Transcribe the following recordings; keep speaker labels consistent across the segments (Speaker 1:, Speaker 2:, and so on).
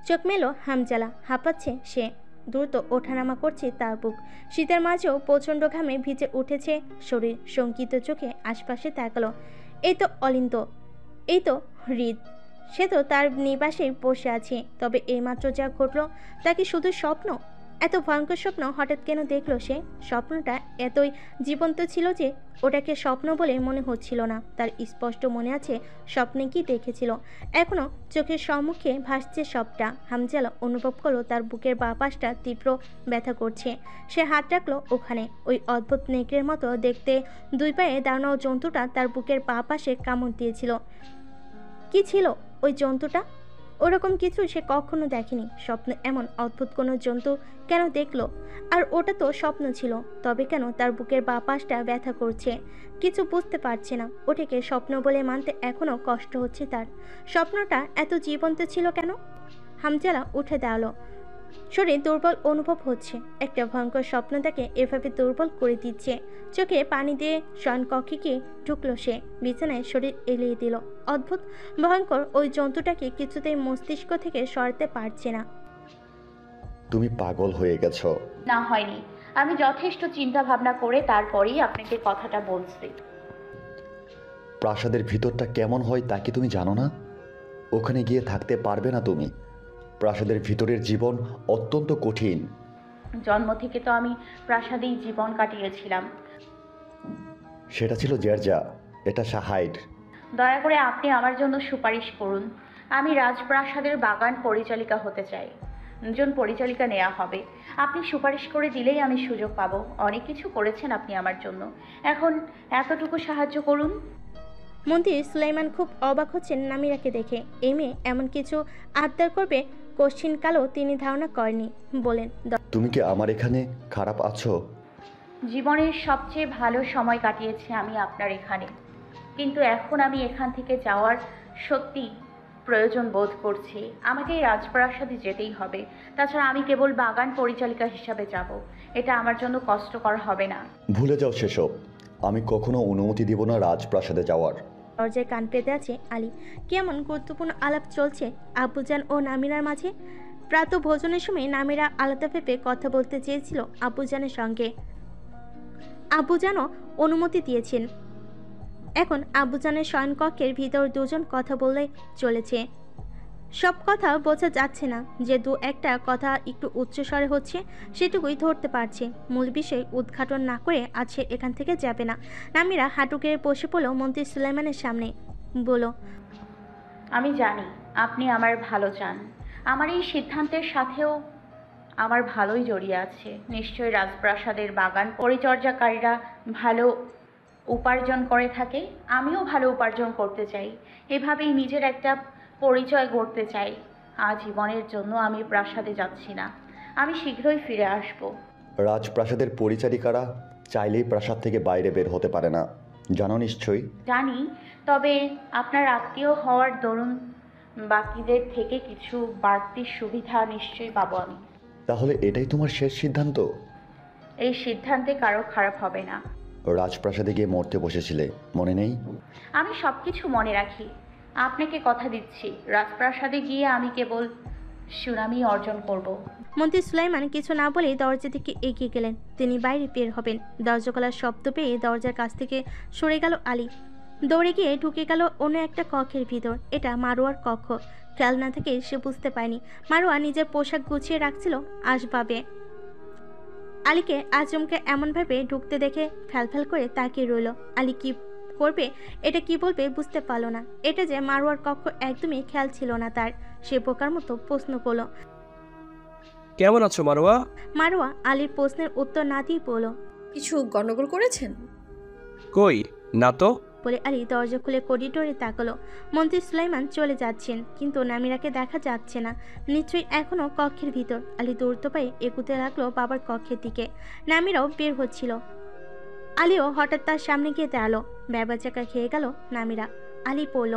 Speaker 1: চোখ মেলো হামজালা, হাঁপাচ্ছে সে। দ্রুত ওঠানামা করছে তার বুক। শীতের মাঝেও প্রচণ্ড ঘামে ভিজে উঠেছে শরীর। শঙ্কিত চোখে আশপাশে তাকালো। এই তো অলিন্দ, এই তো হৃদ। সে তো তার নিবাসেই বসে আছে। তবে এইমাত্র যা ঘটল তা কি শুধু স্বপ্ন? এত ভয়ঙ্কর স্বপ্ন হঠাৎ কেন দেখলো সে? স্বপ্নটা এতই জীবন্ত ছিল যে ওটাকে স্বপ্ন বলে মনে হচ্ছিল না। তার স্পষ্ট মনে আছে স্বপ্নে কি দেখেছিল। এখনো চোখের সম্মুখে ভাসছে সবটা। হামজালা অনুভব করলো তার বুকের বাঁ পাশটা তীব্র ব্যথা করছে। সে হাত রাখলো ওখানে। ওই অদ্ভুত নেকড়ের মতো দেখতে দুই পায়ে দাঁড়ানো জন্তুটা তার বুকের বাঁ পাশে কামড় দিয়েছিল। কি ছিল ওই জন্তুটা? ওরকম কিছু সে কখনো দেখেনি। স্বপ্নে এমন অদ্ভুত কোনো জন্তু কেন দেখলো? আর ওটা তো স্বপ্ন ছিল। তবে কেন তার বুকের বাঁ পাশটা ব্যথা করছে? কিছু বুঝতে পারছে না। ওটাকে স্বপ্ন বলে মানতে এখনো কষ্ট হচ্ছে তার। স্বপ্নটা এত জীবন্ত ছিল কেন? হামজালা উঠে দাঁড়ালো। শরীর দুর্বল অনুভব হচ্ছে। একটা ভয়ঙ্কর স্বপ্ন তাকে এভাবে দুর্বল করে দিচ্ছে। চোখে পানি দিয়ে শয়নকক্ষে গিয়ে ঢুকলো সে। বিছানায় শরীর এলিয়ে দিল। অদ্ভুত ভয়ঙ্কর ওই জন্তুটাকে কিছুতেই মস্তিষ্ক থেকে সরাতে পারছে না।
Speaker 2: তুমি পাগল হয়ে গেছো।
Speaker 3: না, হয়নি। আমি যথেষ্ট চিন্তা ভাবনা করে তারপরেই আপনাকে কথাটা বলছি।
Speaker 2: প্রাসাদের ভিতরটা কেমন হয় তা কি তুমি জানো না? ওখানে গিয়ে থাকতে পারবে না তুমি। প্রাসাদের ভিতরের জীবন অত্যন্ত কঠিন।
Speaker 3: জন্ম থেকে তো আমি প্রাসাদেই জীবন কাটিয়েছিলাম।
Speaker 2: সেটা ছিল জেরজা, এটা সাহাইড।
Speaker 3: দয়া করে আপনি আমার জন্য সুপারিশ করুন। আমি রাজপ্রাসাদের বাগান পরিচালিকা হতে চাই। একজন পরিচালিকা নেওয়া হবে। আপনি সুপারিশ করে দিলেই আমি সুযোগ পাবো। অনেক কিছু করেছেন আপনি আমার জন্য, এখন এতটুকু সাহায্য করুন।
Speaker 1: মন্ত্রী সুলাইমান খুব অবাক হচ্ছেন নামিরাকে দেখে। এই মেয়ে এমন কিছু আবদার করবে কোশ্চিনকালও তিনি ধারণা করেনি। বলেন,
Speaker 2: তুমি কি আমার এখানে খারাপ আছো?
Speaker 3: জীবনের সবচেয়ে ভালো সময় কাটিয়েছি আমি আপনার এখানে, কিন্তু এখন আমি এখান থেকে যাওয়ার সত্যি প্রয়োজন বোধ করছি। আমাকে এই রাজপ্রাসাদে যেতেই হবে। তাছাড়া আমি কেবল বাগান পরিচালিকা হিসাবে যাব। এটা আমার জন্য কষ্টকর হবে না।
Speaker 2: ভুলে যাও সেসব। আমি কখনো অনুমতি দিব না রাজপ্রাসাদে যাওয়ার।
Speaker 1: দরজায় কান পেতে আছে আলী। কেমন গুরুত্বপূর্ণ আলাপ চলছে আব্বুজান ও নামিরার মাঝে। প্রাত ভোজনের সময় নামিরা আলাদা ভেবে কথা বলতে চেয়েছিল আব্বুজানের সঙ্গে। আব্বুজানও অনুমতি দিয়েছেন। এখন আব্বুজানের শয়নকক্ষের ভিতর দুজন কথা বলে চলেছে। সব কথা বোঝা যাচ্ছে না। যে দু একটা কথা একটু উচ্চস্বরে হচ্ছে সেটুকুই ধরতে পারছে। মূল বিষয় উদ্ঘাটন না করে আছে এখান থেকে যাবে না। নামিরা হাঁটু গেড়ে বসে পড়ল মন্ত্রী সুলাইমানের সামনে। বলো,
Speaker 3: আমি জানি আপনি আমার ভালো চান। আমার এই সিদ্ধান্তের সাথেও আমার ভালোই জড়িয়ে আছে। নিশ্চয়ই রাজপ্রাসাদের বাগান পরিচর্যাকারীরা ভালো উপার্জন করে থাকে। আমিও ভালো উপার্জন করতে চাই। এভাবেই নিজের একটা পরিচয় গড়তে চাই। আজীবনের জন্য আমি প্রাসাদে যাচ্ছি না। আমি শীঘ্রই ফিরে আসব।
Speaker 2: রাজপ্রাসাদের পরিচারিকারা চাইলেই প্রাসাদ থেকে বাইরে বের হতে পারে না, জানো নিশ্চয়ই।
Speaker 3: জানি, তবে আপনার আত্মীয় হওয়ার দরুন বাকিদের থেকে কিছু বাড়তি সুবিধা নিশ্চয়ই পাবো আমি।
Speaker 2: তাহলে এটাই তোমার শেষ সিদ্ধান্ত?
Speaker 3: এই সিদ্ধান্তে কারো খারাপ হবে না।
Speaker 2: রাজপ্রাসাদে গিয়ে মরতে বসেছিলে, মনে নেই?
Speaker 3: আমি সব কিছু মনে রাখি। আপনাকে কথা দিচ্ছি, রাজপ্রাসাদে গিয়ে আমি কেবল সুনামি অর্জন করব।
Speaker 1: মন্ত্রী সুলাইমান কিছু না বলেই দরজা থেকে এগিয়ে গেলেন। তিনি বাইরে বের হবেন। দরজা খোলার শব্দ পেয়ে দরজার কাছ থেকে সরে গেল আলী। দৌড়ে গিয়ে ঢুকে গেল অন্য একটা কক্ষের ভিতর। এটা মারোয়ার কক্ষ। খেয়াল না থেকে সে বুঝতে পায়নি মারোয়া নিজের পোশাক গুছিয়ে রাখছিল আসবাবে। আলীকে আজমকে এমনভাবে ঢুকতে দেখে ফ্যালফ্যাল করে তাকিয়ে রইল। আলী কি করবে, এটা কি বলবে বুঝতে পারল না। এটা যে মারোয়ার কক্ষ একদমই খেয়াল ছিল না তার। সে বোকার মতো প্রশ্ন করল,
Speaker 4: কেমন আছো মারোয়া?
Speaker 1: মারোয়া আলীর প্রশ্নের উত্তর না দিয়ে বলল,
Speaker 5: কিছু গন্ডগোল করেছেন?
Speaker 4: কই না তো।
Speaker 1: বলে আলী দরজা খুলে করিডোরে তাকালো। মন্ত্রী সুলাইমান চলে যাচ্ছেন, কিন্তু নামিরাকে দেখা যাচ্ছে না। নিশ্চয়ই এখনো কক্ষের ভিতর। আলী দ্রুত পায়ে এগুতে লাগলো বাবার কক্ষের দিকে। নামিরাও বের হচ্ছিল। আলীও হঠাৎ তার সামনে গিয়ে দাঁড়ালো। ব্যাবাচাকা খেয়ে গেল নামিরা। আলী পড়ল,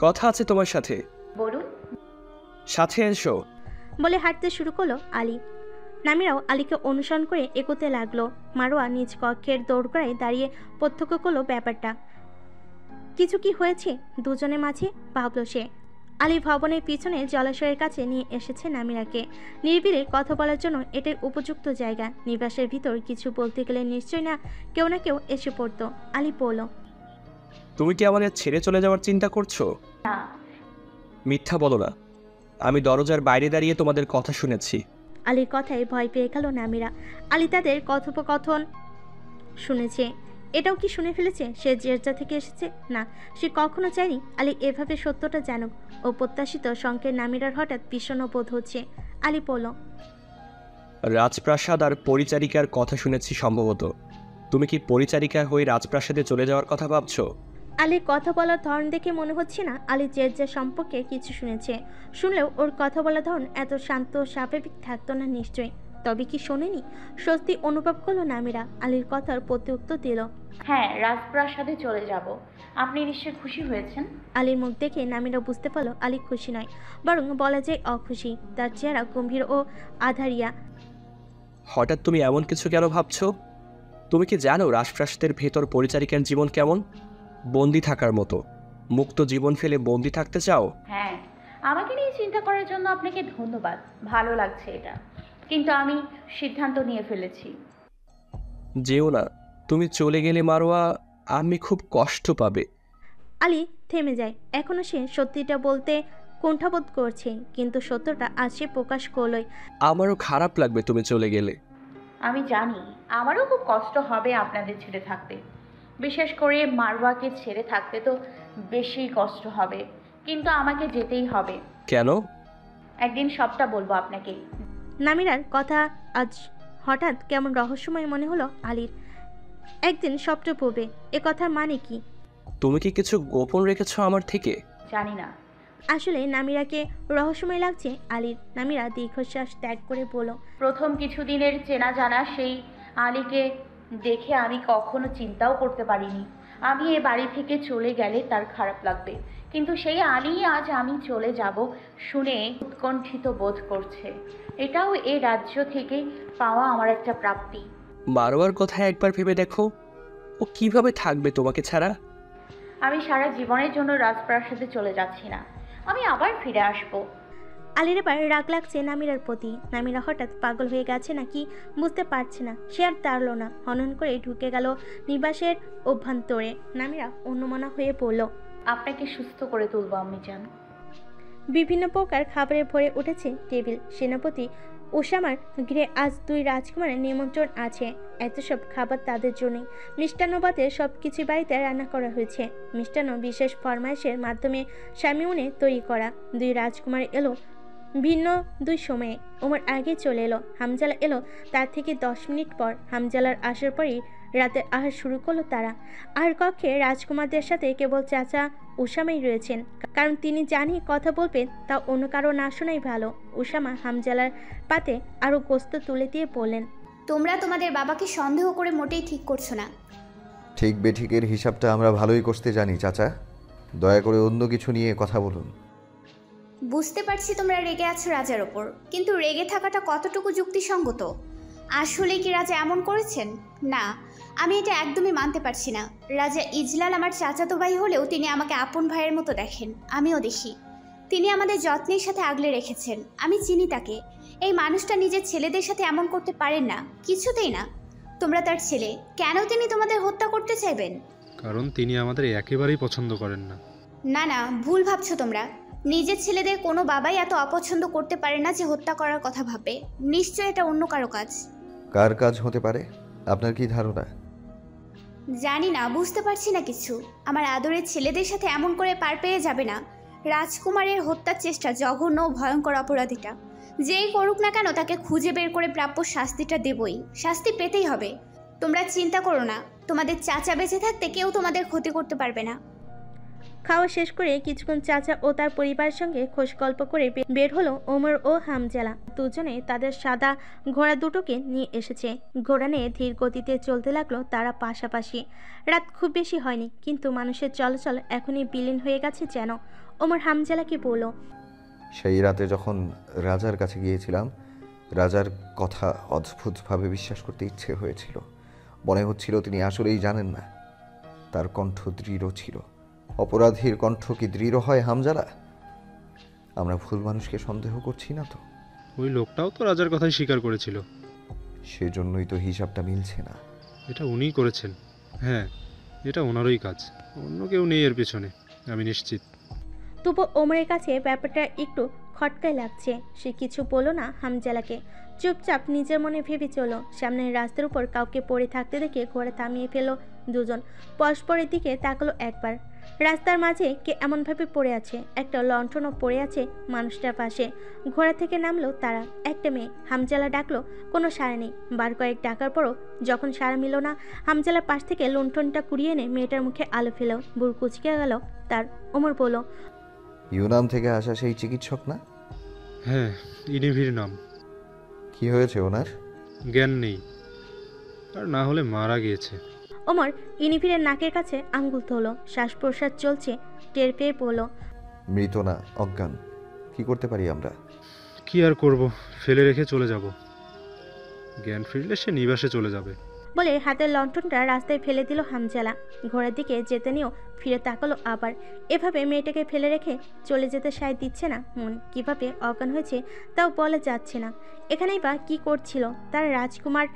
Speaker 4: কথা আছে তোমার সাথে।
Speaker 3: বলুন।
Speaker 4: সাথে এসো।
Speaker 1: বলে হাঁটতে শুরু করলো আলী। নামিরাও আলীকে অনুসরণ করে এগোতে লাগলো। মারোয়া নিজ কক্ষের দোরগোড়ায় দাঁড়িয়ে প্রত্যক্ষ করলো ব্যাপারটা। কিছু কি হয়েছে দুজনের মাঝে, ভাবল সে। আলী ভবনের পিছনে জলাশয়ের কাছে নিয়ে এসেছে নামিরাকে। নিরিবিলি কথা বলার জন্য এটাই উপযুক্ত জায়গা। নিবাসের ভিতর কিছু বলতে গেলে নিশ্চয় না কেউ এসে পড়তো। আলী বলল,
Speaker 4: তুমি কি আমাদের ছেড়ে চলে যাওয়ার চিন্তা করছো?
Speaker 3: না।
Speaker 4: মিথ্যা বলো না। আমি দরজার বাইরে দাঁড়িয়ে তোমাদের কথা শুনেছি।
Speaker 1: আলীর কথায় ভয় পেয়ে গেল নামিরা। আলী তাদের কথোপকথন শুনেছে, এটাও কি শুনে ফেলেছে? সে জেরজা থেকে এসেছে? না, সে কখনো চায়নি আলী এভাবে সত্যটা জানুক। অপ্রত্যাশিত সংকেত নামিরার হঠাৎ বিষণ্ণ বোধ হচ্ছে। আলী বলল,
Speaker 4: রাজপ্রাসাদ আর পরিচারিকার কথা শুনেছি সম্ভবত। তুমি কি পরিচারিকা হয়ে রাজপ্রাসাদে চলে যাওয়ার কথা ভাবছো?
Speaker 1: আলীর কথা বলার ধরন দেখে মনে হচ্ছে না আলী জেরজা সম্পর্কে কিছু শুনেছে। শুনলেও ওর কথা বলার ধরন এত শান্ত ও স্বাভাবিক থাকতো না নিশ্চয়ই। তবে কি শোনেনি? স্বস্তি অনুভব করলো নামিরা। আলীর কথার প্রত্যুত্তর দিল,
Speaker 3: হ্যাঁ, রাজপ্রাসাদে চলে যাব। আপনি নিশ্চয়ই খুশি হয়েছেন।
Speaker 1: আলীর মুখ দেখে নামিরা বুঝতে পারলো আলী খুশি নয়, বরং বলা যায় অখুশি। তার চেহারা গম্ভীর ও আধারিয়া।
Speaker 4: হঠাৎ তুমি এমন কিছু কেন ভাবছো? তুমি কি জানো রাজপ্রাসাদের ভেতর পরিচারিকার জীবন কেমন? বন্দি থাকার মতো। মুক্ত জীবন ফেলে বন্দি থাকতে চাও?
Speaker 3: হ্যাঁ, আমাকে নিয়ে চিন্তা করার জন্য আপনাকে ধন্যবাদ। ভালো লাগছে এটা, কিন্তু আমি সিদ্ধান্ত নিয়ে ফেলেছি।
Speaker 4: যেও না। তুমি চলে গেলে মারোয়া আমি খুব কষ্ট পাবে।
Speaker 1: আলী থেমে যায়। এখনো সে সত্যিটা বলতে কুণ্ঠাবোধ করছে, কিন্তু সত্যটা আজ সে প্রকাশ করলই।
Speaker 4: আমারও খারাপ লাগবে তুমি চলে গেলে।
Speaker 3: আমি জানি আমারও খুব কষ্ট হবে আপনাদের ছেড়ে থাকতে। বিশেষ করে মারওয়াকে ছেড়ে থাকতে তো বেশি কষ্ট হবে, কিন্তু আমাকে যেতেই হবে।
Speaker 4: কেন?
Speaker 3: একদিন সবটা বলবো আপনাকে।
Speaker 1: নামিরার কথা আজ হঠাৎ কেমন রহস্যময় মনে হলো আলীর। একদিন সবটা পড়বে, এ কথার মানে কি?
Speaker 4: তুমি কি কিছু গোপন রেখেছো আমার থেকে?
Speaker 3: জানি না।
Speaker 1: আসলে নামিরাকে রহস্যময় লাগছে আলীর। নামিরা দীর্ঘশ্বাস ত্যাগ করে বলল,
Speaker 3: প্রথম কিছুদিনের চেনা জানা সেই আলীকে দেখে আমি কখনো চিন্তাও করতে পারিনি আমি এ বাড়ি থেকে চলে গেলে তার খারাপ লাগবে, কিন্তু সেই আলী আজ আমি চলে যাব শুনে উৎকণ্ঠিত বোধ করছে। এটাও এ রাজ্য থেকে পাওয়া আমার একটা প্রাপ্তি।
Speaker 4: মারোয়ার কথা একবার ভেবে দেখো, ও কিভাবে থাকবে তোমাকে ছাড়া?
Speaker 3: আমি সারা জীবনের জন্য রাজপ্রাসাদে চলে যাচ্ছি না, আমি আবার ফিরে আসবো।
Speaker 1: আলীর এবার রাগ লাগছে নামিরার প্রতি। নামিরা হঠাৎ পাগল হয়ে গেছে নাকি বুঝতে পারছে না। সে আর তাড়ল না, হনন করে ঢুকে গেল নিবাসের অভ্যন্তরে। নামিরা অন্যমনা হয়ে পড়ল।
Speaker 3: আপনাকে সুস্থ করে তুলবো আম্মি জান।
Speaker 1: বিভিন্ন প্রকার খাবারে ভরে উঠেছে টেবিল। সেনাপতি ওসামার গৃহে আজ 2 রাজকুমারের নিমন্ত্রণ আছে। এত সব খাবার তাদের জন্যই। মিষ্টান্নবাদে সব কিছু বাড়িতে রান্না করা হয়েছে। মিষ্টান্ন বিশেষ ফরমাইশের মাধ্যমে শামিউনে তৈরি করা। 2 রাজকুমার এলো ভিন্ন 2 সময়ে। ওমর আগে চলে এলো, হামজালা এলো তার থেকে 10 মিনিট পর। হামজালার আসার পরই রাতের আহার শুরু করলো তারা। আহার কক্ষে রাজকুমারদের সাথে কেবল চাচা উসামাই রয়েছেন, কারণ তিনি জানি কথা বলবেন তা অন্য কারো না শোনাই ভালো। উসামা হামজালার পাতে আরও গোস্ত তুলে দিয়ে বললেন,
Speaker 6: তোমরা তোমাদের বাবাকে সন্দেহ করে মোটেই ঠিক করছো না।
Speaker 7: ঠিক বেঠিকের হিসাবটা আমরা ভালোই করতে জানি চাচা। দয়া করে অন্য কিছু নিয়ে কথা বলুন।
Speaker 6: বুঝতে পারছি তোমরা রেগে আছো রাজার ওপর, কিন্তু রেগে থাকাটা কতটুকু যুক্তিসঙ্গত? আসলে কি রাজা এমন করেছেন? না, আমি এটা একদমই মানতে পারছি না। রাজা ইজলাল আমার চাচাতো ভাই হলেও তিনি আমাকে আপন ভাইয়ের মতো দেখেন, আমিও দেখি। তিনি আমাদের যত্নের সাথে আগলে রেখেছেন, আমি চিনি তাকে। এই মানুষটা নিজের ছেলেদের সাথে এমন করতে পারেন না, কিছুতেই না। তোমরা তার ছেলে, কেন তিনি তোমাদের হত্যা করতে চাইবেন?
Speaker 8: কারণ তিনি আমাদের একেবারেই পছন্দ করেন না।
Speaker 6: না না, ভুল ভাবছো তোমরা। নিজের ছেলেদের কোনো বাবাই এত অপছন্দ করতে পারে না যে হত্যা করার কথা ভাবে। নিশ্চয় এটা অন্য কারো কাজ।
Speaker 7: কার কাজ হতে পারে? আপনার কি ধারণা?
Speaker 6: জানি না, বুঝতে পারছি না কিছু। আমার আদরের ছেলেদের সাথে এমন করে পার পেয়ে যাবে না। রাজকুমারের হত্যার চেষ্টা জঘন্য ও ভয়ঙ্কর অপরাধীটা যেই করুক না কেন তাকে খুঁজে বের করে প্রাপ্য শাস্তিটা দেবই, শাস্তি পেতেই হবে। তোমরা চিন্তা করো না, তোমাদের চাচা বেঁচে থাকতে কেউ তোমাদের ক্ষতি করতে পারবে না।
Speaker 1: খাওয়া শেষ করে কিছুক্ষণ চাচা ও তার পরিবারের সঙ্গে খোশ গল্প করে বের হলো ওমর ও হামজালা। দুজনে তাদের সাদা ঘোড়া দুটোকে নিয়ে এসেছে। ঘোড়া নিয়ে ধীর গতিতে চলতে লাগলো তারা পাশাপাশি। রাত খুব বেশি হয়নি, কিন্তু মানুষের চলাচল এখনই বিলীন হয়ে গেছে যেন। ওমর হামজালাকে বলল,
Speaker 7: সেই রাতে যখন রাজার কাছে গিয়েছিলাম, রাজার কথা অদ্ভুতভাবে বিশ্বাস করতে ইচ্ছে হয়েছিল। মনে হচ্ছিল তিনি আসলেই জানেন না। তার কণ্ঠ দৃঢ় ছিল। অপরাধীর কণ্ঠ কি দৃঢ় হয় হামজালা? আমরা ভুল মানুষকে সন্দেহ করছি না তো?
Speaker 8: ওই লোকটাও তো রাজার কথাই স্বীকার করেছিল।
Speaker 7: সেজন্যই তো হিসাবটা মিলছে না।
Speaker 8: এটা উনিই করেছেন। হ্যাঁ, এটা ওনারই কাজ, অন্য কেউ নেই এর পেছনে, আমি নিশ্চিত।
Speaker 1: তবু ওমরের কাছে ব্যাপারটা একটু খটকায় লাগছে। সে কিছু বলল না হামজালাকে, চুপচাপ নিজের মনে ভেবে চলো। সামনের রাস্তার উপর কাউকে পড়ে থাকতে দেখে ঘোড়া থামিয়ে ফেলো দুজন। পরস্পরের দিকে তাকালো একবার। রাস্তার মাঝে কে এমনভাবে পড়ে আছে, একটা লণ্ঠনও পড়ে আছে মানুষটার পাশে। ঘোড়া থেকে নামলো তারা। একটা মেয়ে। হামজালা ডাকলো, কোনো সাড়া নেই। বার কয়েক ডাকার পরও যখন সাড়া মিল না, হামজালার পাশ থেকে লণ্ঠনটা কুড়িয়ে এনে মেয়েটার মুখে আলো ফেলো। বুড় কুচকে গেল তার। ওমর বলল,
Speaker 7: ইউনান থেকে আসা সেই চিকিৎসক না?
Speaker 8: হ্যাঁ, ইনিভির নাম।
Speaker 7: কি হয়েছে ওনার?
Speaker 8: জ্ঞান নেই, আর না হলে মারা গিয়েছে।
Speaker 1: ওমর ইনিফিরের নাকের কাছে আঙ্গুল তোলো। শ্বাস প্রশ্বাস চলছে, টের পেয়ে বলল,
Speaker 7: মৃত না, অজ্ঞান। কি করতে পারি আমরা?
Speaker 8: কি আর করব, ফেলে রেখে চলে যাব। জ্ঞান ফিরলে সে নিবাসে চলে যাবে।
Speaker 1: বলে হাতের লণ্ঠনটা রাস্তায় ফেলে দিল হামজালা। ঘোড়ার দিকে যেতে নিয়েও ফিরে তাকালো আবার। এভাবে মেয়েটাকে ফেলে রেখে চলে যেতে সায় দিচ্ছে না মন। কিভাবে অজ্ঞান হয়েছে তাও বলা যাচ্ছে না। এখানেই বা কি করছিল তার রাজকুমার?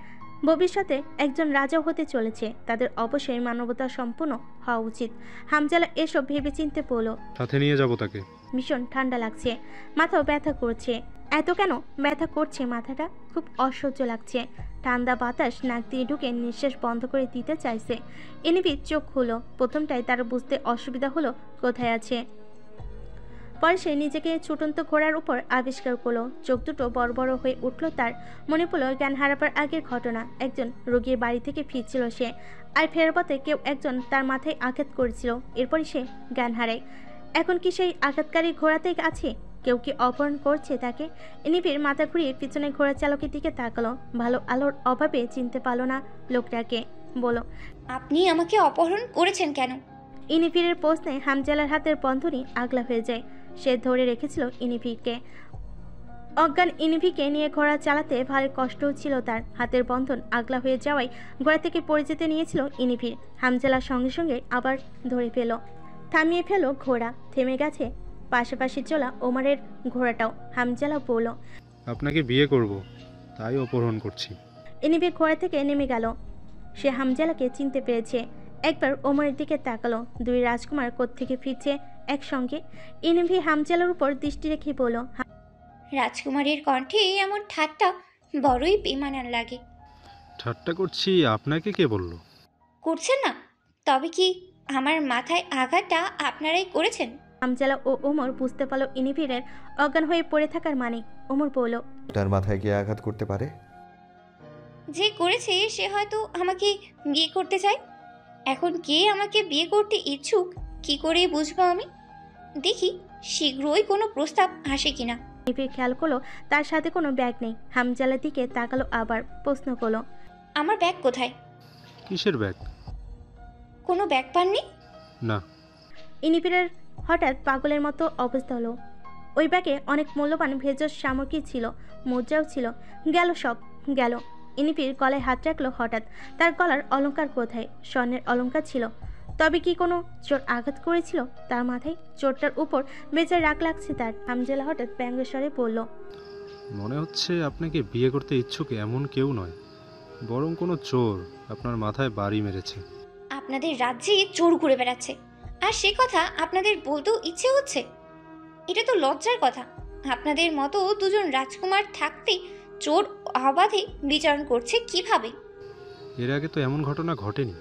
Speaker 1: ভবিষ্যতে একজন রাজাও হতে চলেছে, তাদের অবশ্যই মানবতা সম্পন্ন হওয়া উচিত। হামজালা এসব ভেবে চিনতে পড়ল।
Speaker 8: সাথে নিয়ে যাব তাকে।
Speaker 1: ভীষণ ঠান্ডা লাগছে, মাথাও ব্যথা করছে। এত কেন ব্যথা করছে মাথাটা? খুব অসহ্য লাগছে। ঠান্ডা বাতাস নাক দিয়ে ঢুকে নিঃশ্বাস বন্ধ করে দিতে চাইছে। এনিবি চোখ হলো। প্রথমটাই তার বুঝতে অসুবিধা হলো কোথায় আছে। পরে সে নিজেকে ছুটন্ত ঘোড়ার উপর আবিষ্কার করলো। চোখ দুটো বড় বড় হয়ে উঠল তার। মনে পড়ল জ্ঞান হারাবার আগের ঘটনা। একজন রোগীর বাড়ি থেকে ফিরছিল সে, আর ফেরার পথে কেউ একজন তার মাথায় আঘাত করেছিল। এরপরই সে জ্ঞান হারায়। এখন কি সেই আঘাতকারী ঘোড়াতেই আছে? কেউ কি অপহরণ করছে তাকে? এনিবির মাথা ঘুরিয়ে পিছনে ঘোড়া চালকের দিকে তাকালো। ভালো আলোর অভাবে চিনতে পারল না লোকটাকে। বলো,
Speaker 6: আপনি আমাকে অপহরণ করেছেন কেন?
Speaker 1: ইনিফিরের প্রশ্নে হামজালার হাতের বন্ধনী আগলা হয়ে যায়। সে ধরে রেখেছিল ইনিফিকে। অজ্ঞান ইনিফিকে নিয়ে ঘোড়া চালাতে ভারী কষ্টও ছিল তার। হাতের বন্ধন আগলা হয়ে যাওয়ায় ঘোড়া থেকে পড়ে যেতে নিয়েছিল ইনিফির। হামজালার সঙ্গে সঙ্গে আবার ধরে ফেল, থামিয়ে ফেল ঘোড়া। থেমে গেছে পাশাপাশি চলা ওমরের ঘোড়াটাও। হামজালা বলল,
Speaker 8: আপনাকে বিয়ে করব, তাই অপহরণ করছি।
Speaker 1: ইনিফি ঘোড়া থেকে নেমে গেল। সে হামজালাকে চিনতে পেরেছে। একবার ওমরের দিকে তাকালো। দুই রাজকুমার কোত্থেকে ফিরছে একসঙ্গে। ইনিফি হামজালার উপর দৃষ্টি রেখে বলল,
Speaker 6: রাজকুমারীর কণ্ঠে এমন ঠাট্টা বড়ই বেমানান লাগে।
Speaker 8: ঠাট্টা করছি, আপনাকে কে বলল?
Speaker 6: করছেন না? তবে কি আমার মাথায় আঘাতটা আপনারাই করেছেন?
Speaker 1: হামজালা ও ওমর বুঝতে পারল ইনিফিরের অজ্ঞান হয়ে পড়ে থাকার মানে। ওমর বলল,
Speaker 7: তার মাথায় কে আঘাত করতে পারে?
Speaker 6: যে করেছে সে হয়তো আমাকে বিয়ে করতে চায়। এখন কে আমাকে বিয়ে করতে ইচ্ছুক কি করে বুঝবো আমি? দেখি শীঘ্রই কোনো প্রস্তাব আসে কিনা।
Speaker 1: ইনিফির খেয়াল করলো তার সাথে কোনো ব্যাগ নেই। হামজালার দিকে তাকালো আবার। প্রশ্ন করলো,
Speaker 6: আমার ব্যাগ কোথায়?
Speaker 8: কিসের ব্যাগ?
Speaker 6: কোনো ব্যাগ পাননি?
Speaker 8: না।
Speaker 1: ইনিফিরের হঠাৎ পাগলের মতো অবস্থা হলো। ওই ব্যাগে অনেক মূল্যবান ভেষজ সামগ্রী ছিল, মুদ্রাও ছিল। গেল সব গেল। ইনিফির গলায় হাত রাখলো হঠাৎ। তার গলার অলংকার কোথায়? স্বর্ণের অলংকার ছিল। তবে কি কোনো চোর আঘাত করেছিল তার মাথায়? চোরটার উপর বেচার রাগ লাগছে তার। হামজালা হঠাৎ ব্যঙ্গস্বরে বলল,
Speaker 8: মনে হচ্ছে আপনাকে বিয়ে করতে ইচ্ছুক এমন কেউ নয়, বরং কোনো চোর আপনার মাথায় বাড়ি মেরেছে।
Speaker 6: আপনাদের রাজ্যে চোর ঘুরে বেড়াচ্ছে, আর সে কথা আপনাদের বলতেও ইচ্ছে হচ্ছে? এটা তো লজ্জার কথা। আপনাদের মতো দুজন রাজকুমার থাকতে চোর অবাধে বিচরণ করছে কিভাবে?
Speaker 8: এর আগে তো এমন ঘটনা ঘটেনি।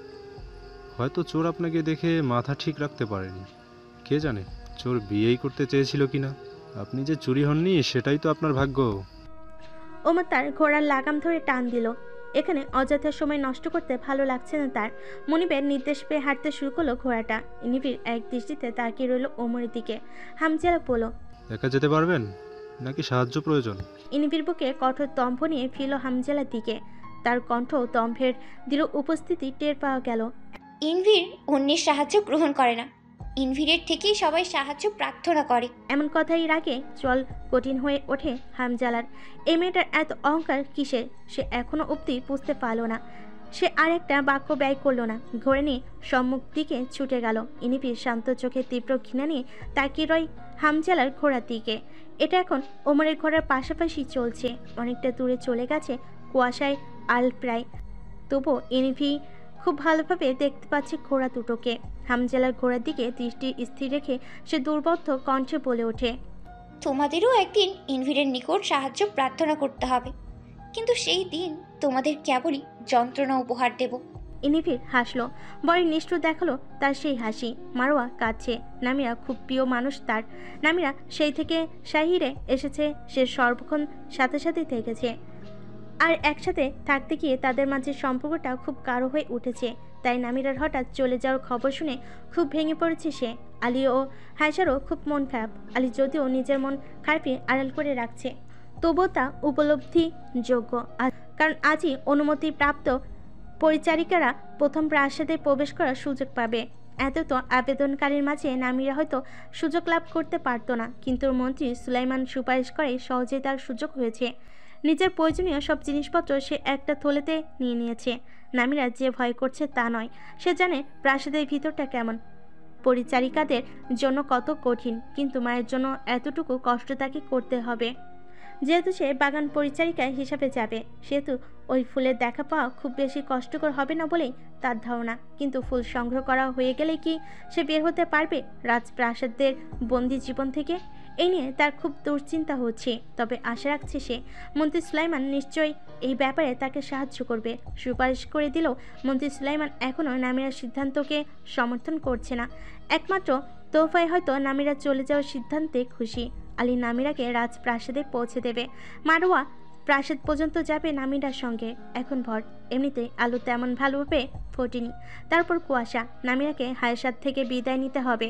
Speaker 8: হয়তো চোর আপনাকে দেখে মাথা ঠিক রাখতে পারেনি। কে জানে চোর বিয়েই করতে চেয়েছিল কিনা। আপনি যে চুরি হননি সেটাই তো আপনার ভাগ্য।
Speaker 1: ওমর তার ঘোড়ার লাগাম ধরে টান দিল। এখানে অযথা সময় নষ্ট করতে ভালো লাগছে না তার। মনিবের নির্দেশ পেয়ে হাঁটতে শুরু করলো ঘোড়াটা। ইনিফির এক দৃষ্টিতে তাকিয়ে রইল ওমরের দিকে। হামজালা বলল,
Speaker 8: একা যেতে পারবেন নাকি সাহায্য প্রয়োজন?
Speaker 1: ইনিফির বুকে কঠোর দম্ভ নিয়ে ফিরল হামজালার দিকে। তার কণ্ঠ দম্ভের দৃঢ় উপস্থিতি টের পাওয়া গেল।
Speaker 6: ইনভির অন্যের সাহায্য গ্রহণ করে না, ইনভিরের থেকেই সবাই সাহায্য প্রার্থনা করে।
Speaker 1: এমন কথাই রাগে চল কঠিন হয়ে ওঠে হামজালার। এই মেয়েটার এত অহংকার কিসের সে এখনো অবধি বুঝতে পারল না। সে আর একটা বাক্য ব্যয় করলো না। ঘোড়া নিয়ে সম্মুখ দিকে ছুটে গেল। ইনিফির শান্ত চোখে তীব্র ঘৃণা নিয়ে তাকিয়ে রয় হামজালার ঘোড়ার দিকে। এটা এখন ওমরের ঘোড়ার পাশাপাশি চলছে। অনেকটা দূরে চলে গেছে কুয়াশায় আল প্রায়, তবুও এনভি খুব ভালোভাবে দেখতে পাচ্ছে ঘোড়া দুটোকে। হামজালার ঘোড়ার দিকে দৃষ্টি স্থির রেখে সে দুর্বোধ্য কণ্ঠে বলে ওঠে,
Speaker 9: তোমাদেরও একদিন ইনভিরের নিকট সাহায্য প্রার্থনা করতে হবে, কিন্তু সেই দিন তোমাদের কেবলই যন্ত্রণা উপহার দেব।
Speaker 1: ইনিভির হাসলো, বড় নিষ্ঠুর দেখালো তার সেই হাসি। মারোয়া কাঁদছে। নামিরা খুব প্রিয় মানুষ তার। নামিরা সেই থেকে শাহিরে এসেছে, সে সর্বক্ষণ সাথে সাথে থেকেছে। আর একসাথে থাকতে গিয়ে তাদের মাঝে সম্পর্কটা খুব গাঢ় হয়ে উঠেছে। তাই নামিরার হঠাৎ চলে যাওয়ার খবর শুনে খুব ভেঙে পড়েছে সে। আলী ও হায়সারও খুব মন খারাপ। আলী যদিও নিজের মন খারাপই আড়াল করে রাখছে, তবুও তা উপলব্ধিযোগ্য। কারণ আজই অনুমতিপ্রাপ্ত পরিচারিকারা প্রথম প্রাসাদে প্রবেশ করার সুযোগ পাবে। এত তো আবেদনকারীর মাঝে নামিরা হয়তো সুযোগ লাভ করতে পারত না, কিন্তু মন্ত্রী সুলাইমান সুপারিশ করে সহজেই তার সুযোগ হয়েছে। নিজের প্রয়োজনীয় সব জিনিসপত্র সে একটা থলেতে নিয়ে নিয়েছে। নামিরা যে ভয় করছে তা নয়, সে জানে প্রাসাদের ভিতরটা কেমন, পরিচারিকাদের জন্য কত কঠিন, কিন্তু মায়ের জন্য এতটুকু কষ্ট তাকে করতে হবে। যেহেতু সে বাগান পরিচারিকা হিসাবে যাবে, সেহেতু ওই ফুলের দেখা পাওয়া খুব বেশি কষ্টকর হবে না বলেই তার ধারণা। কিন্তু ফুল সংগ্রহ করা হয়ে গেলে কি সে বের হতে পারবে রাজপ্রাসাদের বন্দি জীবন থেকে? এই নিয়ে তার খুব দুশ্চিন্তা হচ্ছে। তবে আশা রাখছে সে মন্ত্রী সুলাইমান নিশ্চয়ই এই ব্যাপারে তাকে সাহায্য করবে। সুপারিশ করে দিলেও মন্ত্রী সুলাইমান এখনও নামিরার সিদ্ধান্তকে সমর্থন করছে না। একমাত্র তোফায় হয়তো নামিরা চলে যাওয়ার সিদ্ধান্তে খুশি। আলী নামিরাকে রাজপ্রাসাদে পৌঁছে দেবে। মারোয়া প্রাসাদ পর্যন্ত যাবে নামিরার সঙ্গে। এখন ভর, এমনিতেই আলো তেমন ভালোভাবে ফোটেনি, তারপর কুয়াশা। নামিরাকে হায়সার থেকে বিদায় নিতে হবে,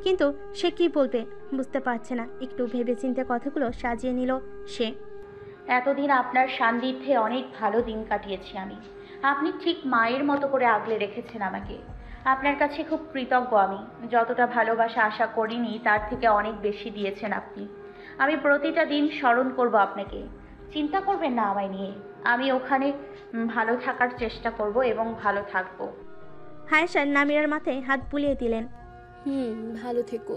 Speaker 1: কিন্তু সে কি বলবে বুঝতে পারছে না। একটু ভেবেচিন্তে কথাগুলো সাজিয়ে নিল সে।
Speaker 3: এতদিন আপনার সান্নিধ্যে অনেক ভালো দিন কাটিয়েছি আমি। আপনি ঠিক মায়ের মতো করে আগলে রেখেছেন আমাকে। আপনার কাছে খুব কৃতজ্ঞ আমি। যতটা ভালোবাসা আশা করিনি তার থেকে অনেক বেশি দিয়েছেন আপনি। আমি প্রতিটা দিন স্মরণ করব আপনাকে। চিন্তা করবেন না আমায় নিয়ে। আমি ওখানে ভালো থাকার চেষ্টা করব এবং ভালো থাকব।
Speaker 1: হায়সার নামিরার মাথায় হাত বুলিয়ে দিলেন।
Speaker 5: ভালো থেকো,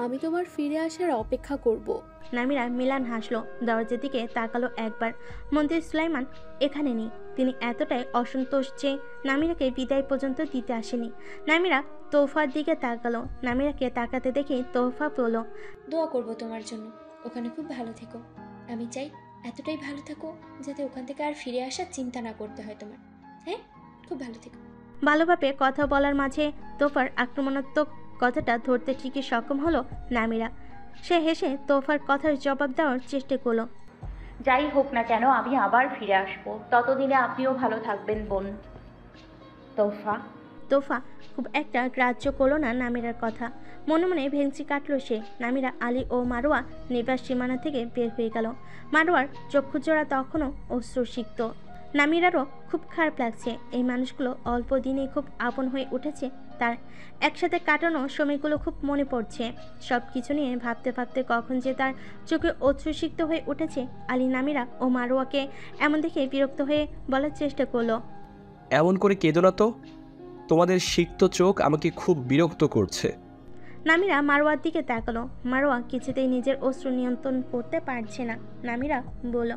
Speaker 5: আমি তোমার ফিরে আসার অপেক্ষা করব।
Speaker 1: নামিরা মিলান হাসলো, দরজার দিকে তাকালো একবার। মন্ত্রী সুলাইমান এখানে নেই। তিনি এতটাই অসন্তোষ যে নামিরাকে বিদায় পর্যন্ত দিতে আসেনি। নামিরা তোফার দিকে তাকালো। নামিরাকে তাকাতে দেখে তোফা বলল,
Speaker 9: দোয়া করব তোমার জন্য, ওখানে খুব ভালো থেকো। আমি চাই এতটাই ভালো থাকো যাতে ওখান থেকে আর ফিরে আসার চিন্তা না করতে হয় তোমার। হ্যাঁ, খুব ভালো থেকো।
Speaker 1: ভালোভাবে কথা বলার মাঝে তোফার আক্রমণাত্মক কথাটা ধরতে ঠিকই সক্ষম হলো নামিরা। সে হেসে তোফার কথার জবাব দেওয়ার চেষ্টা করলো।
Speaker 3: যাই হোক না কেন আমি আবার ফিরে আসব। ততদিনে আপনিও ভালো থাকবেন বোন তোফা।
Speaker 1: তোফা খুব একটা গ্রাহ্য করলো না নামিরার কথা। মনে মনে ভেঙচি কাটলো সে। নামিরা আলী ও মারোয়া নিবাস সীমানা থেকে বের হয়ে গেল। মারোয়ার চক্ষুজোড়া তখনও অশ্রুসিক্ত। নামিরারও খুব খারাপ লাগছে। এই মানুষগুলো অল্প দিনেই খুব আপন হয়ে উঠেছে তার। একসাথে কাটানো সময়গুলো খুব মনে পড়ছে। সব কিছু নিয়ে ভাবতে ভাবতে কখন যে তার চোখে অশ্রুসিক্ত হয়ে উঠেছে। আলী নামিরা ও মারোয়াকে এমন দেখে বিরক্ত হয়ে বলার চেষ্টা করলো,
Speaker 4: এমন করে কেঁদো না তো, তোমাদের সিক্ত চোখ আমাকে খুব বিরক্ত করছে।
Speaker 1: নামিরা মারোয়ার দিকে তাকালো। মারোয়া কিছুতেই নিজের অশ্রু নিয়ন্ত্রণ করতে পারছে না। নামিরা বলল,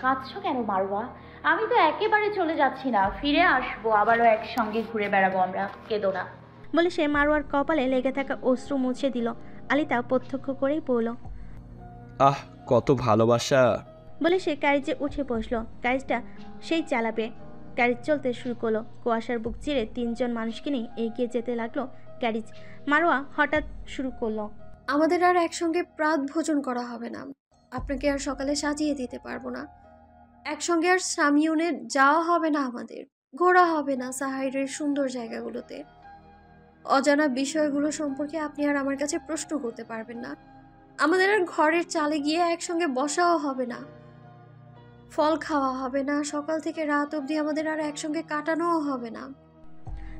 Speaker 3: কাঁদছো কেন মারওয়া? আমি তো একেবারে চলে যাচ্ছি না, ফিরে আসবো, আবারও একসঙ্গে ঘুরে বেড়াবো আমরা। কেঁদো না।
Speaker 1: বলে সে মারোয়ার কপালে লেগে থাকা অশ্রু মুছে দিল। আলী তা প্রত্যক্ষ করেই বলল,
Speaker 4: আহ, কত ভালোবাসা।
Speaker 1: বলে সে ক্যারিজে উঠে বসলো। ক্যারিজটা সেই চালাবে। ক্যারিজ চলতে শুরু করলো। কুয়াশার বুক চিরে 3 জন মানুষকে নিয়ে এগিয়ে যেতে লাগলো ক্যারিজ। মারোয়া হঠাৎ শুরু করলো,
Speaker 5: আমাদের আর একসঙ্গে প্রাত ভোজন করা হবে না। আপনাকে আর সকালে সাজিয়ে দিতে পারবো না। একসঙ্গে আর সামিউনে যাওয়া হবে না, আমাদের ঘোরা হবে না সাহাইরের সুন্দর জায়গাগুলোতে। অজানা বিষয়গুলো সম্পর্কে আপনি আর আমার কাছে প্রশ্ন করতে পারবেন না। আমাদের আর ঘরের চালে গিয়ে একসঙ্গে বসাও হবে না, ফল খাওয়া হবে না, সকাল থেকে রাত অবধি আমাদের আর একসঙ্গে কাটানোও হবে না।